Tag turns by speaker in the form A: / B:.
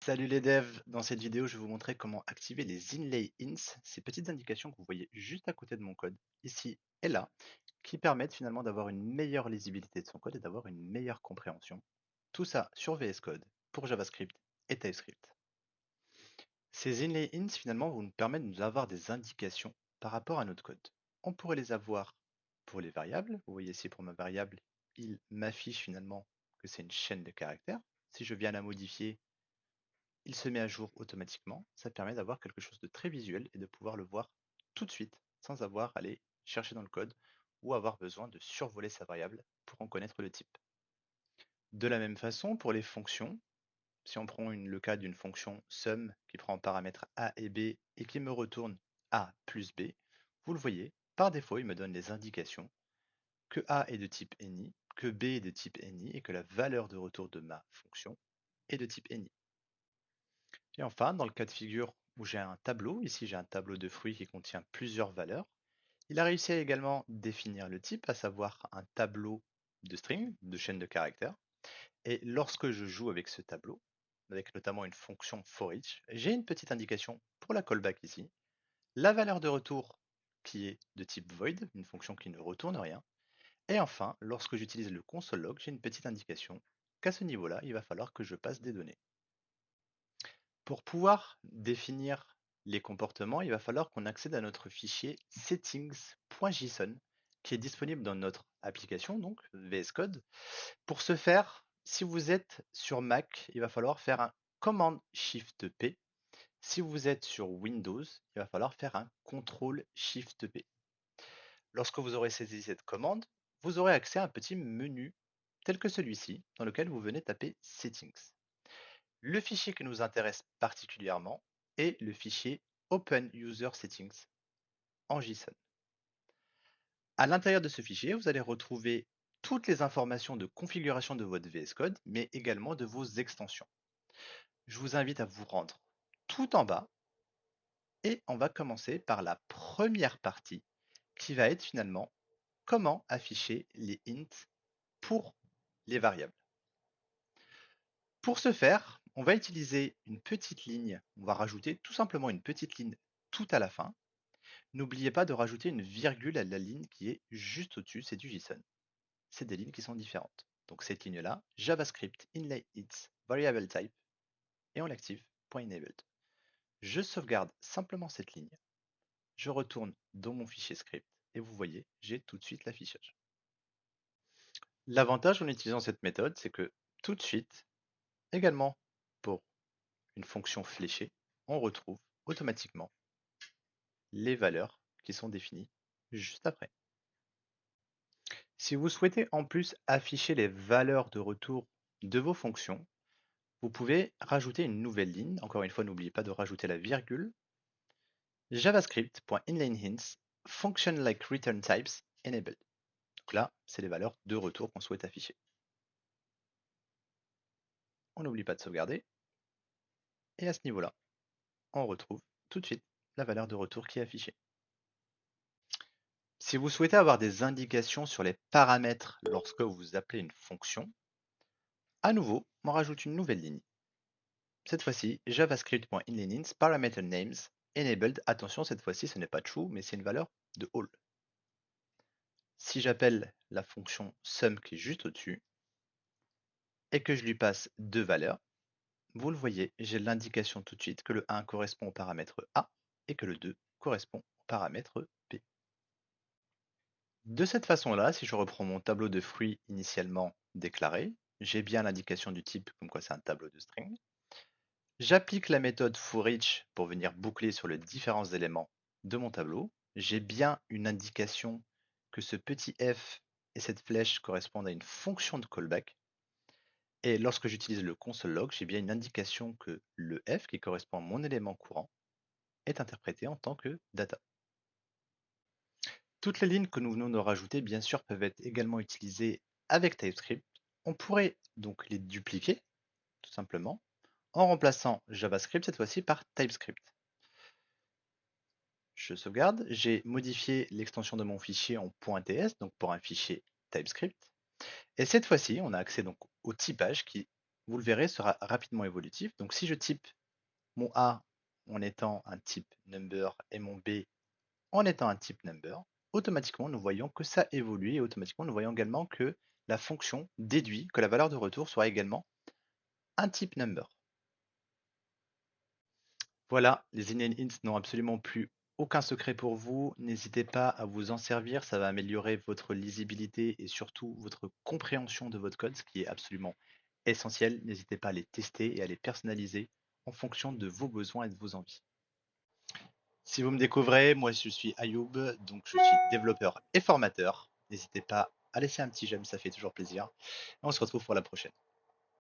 A: Salut les devs, dans cette vidéo je vais vous montrer comment activer les inlay hints, ces petites indications que vous voyez juste à côté de mon code, ici et là, qui permettent finalement d'avoir une meilleure lisibilité de son code et d'avoir une meilleure compréhension. Tout ça sur VS Code pour JavaScript et TypeScript. Ces inlay hints finalement vont nous permettre de nous avoir des indications par rapport à notre code. On pourrait les avoir pour les variables, vous voyez ici pour ma variable, il m'affiche finalement que c'est une chaîne de caractères. Si je viens la modifier, il se met à jour automatiquement. Ça permet d'avoir quelque chose de très visuel et de pouvoir le voir tout de suite sans avoir à aller chercher dans le code ou avoir besoin de survoler sa variable pour en connaître le type. De la même façon, pour les fonctions, si on prend le cas d'une fonction sum qui prend en paramètres a et b et qui me retourne a plus b, vous le voyez, par défaut, il me donne les indications que a est de type any, que b est de type any et que la valeur de retour de ma fonction est de type any. Et enfin, dans le cas de figure où j'ai un tableau, ici j'ai un tableau de fruits qui contient plusieurs valeurs, il a réussi à également définir le type, à savoir un tableau de string, de chaîne de caractères. Et lorsque je joue avec ce tableau, avec notamment une fonction forEach, j'ai une petite indication pour la callback ici, la valeur de retour qui est de type void, une fonction qui ne retourne rien. Et enfin, lorsque j'utilise le console log, j'ai une petite indication qu'à ce niveau-là, il va falloir que je passe des données. Pour pouvoir définir les comportements, il va falloir qu'on accède à notre fichier settings.json qui est disponible dans notre application, donc VS Code. Pour ce faire, si vous êtes sur Mac, il va falloir faire un Command Shift P. Si vous êtes sur Windows, il va falloir faire un Ctrl Shift P. Lorsque vous aurez saisi cette commande, vous aurez accès à un petit menu tel que celui-ci, dans lequel vous venez taper Settings. Le fichier qui nous intéresse particulièrement est le fichier Open User Settings en JSON. À l'intérieur de ce fichier, vous allez retrouver toutes les informations de configuration de votre VS Code, mais également de vos extensions. Je vous invite à vous rendre tout en bas et on va commencer par la première partie qui va être finalement comment afficher les hints pour les variables. Pour ce faire, on va utiliser une petite ligne, on va rajouter tout simplement une petite ligne tout à la fin. N'oubliez pas de rajouter une virgule à la ligne qui est juste au-dessus, c'est du JSON. C'est des lignes qui sont différentes. Donc cette ligne-là, JavaScript inlay its variable type, et on l'active .enabled. Je sauvegarde simplement cette ligne, je retourne dans mon fichier script, et vous voyez, j'ai tout de suite l'affichage. L'avantage en utilisant cette méthode, c'est que tout de suite, également pour une fonction fléchée, on retrouve automatiquement les valeurs qui sont définies juste après. Si vous souhaitez en plus afficher les valeurs de retour de vos fonctions, vous pouvez rajouter une nouvelle ligne. Encore une fois, n'oubliez pas de rajouter la virgule. javascript.inlineHints function like return types enabled. Donc là, c'est les valeurs de retour qu'on souhaite afficher. On n'oublie pas de sauvegarder. Et à ce niveau-là, on retrouve tout de suite la valeur de retour qui est affichée. Si vous souhaitez avoir des indications sur les paramètres lorsque vous appelez une fonction, à nouveau, on rajoute une nouvelle ligne. Cette fois-ci, javascript.inlineHints parameter names enabled. Attention, cette fois-ci, ce n'est pas true, mais c'est une valeur de all. Si j'appelle la fonction sum qui est juste au-dessus et que je lui passe deux valeurs, vous le voyez, j'ai l'indication tout de suite que le 1 correspond au paramètre A et que le 2 correspond au paramètre B. De cette façon-là, si je reprends mon tableau de fruits initialement déclaré, j'ai bien l'indication du type comme quoi c'est un tableau de string. J'applique la méthode forEach pour venir boucler sur les différents éléments de mon tableau. J'ai bien une indication que ce petit f et cette flèche correspondent à une fonction de callback. Et lorsque j'utilise le console log, j'ai bien une indication que le f, qui correspond à mon élément courant, est interprété en tant que data. Toutes les lignes que nous venons de rajouter, bien sûr, peuvent être également utilisées avec TypeScript. On pourrait donc les dupliquer, tout simplement, en remplaçant JavaScript cette fois-ci par TypeScript. Je sauvegarde, j'ai modifié l'extension de mon fichier en .ts, donc pour un fichier TypeScript. Et cette fois-ci, on a accès donc au typage qui vous le verrez, sera rapidement évolutif. Donc si je type mon A en étant un type number et mon B en étant un type number, automatiquement nous voyons que ça évolue et automatiquement nous voyons également que la fonction déduit que la valeur de retour soit également un type number. Voilà, les inline hints n'ont absolument plus aucun secret pour vous. N'hésitez pas à vous en servir, ça va améliorer votre lisibilité et surtout votre compréhension de votre code, ce qui est absolument essentiel. N'hésitez pas à les tester et à les personnaliser en fonction de vos besoins et de vos envies. Si vous me découvrez, moi je suis Ayoub, donc je suis développeur et formateur. N'hésitez pas à laisser un petit j'aime, ça fait toujours plaisir. Et on se retrouve pour la prochaine.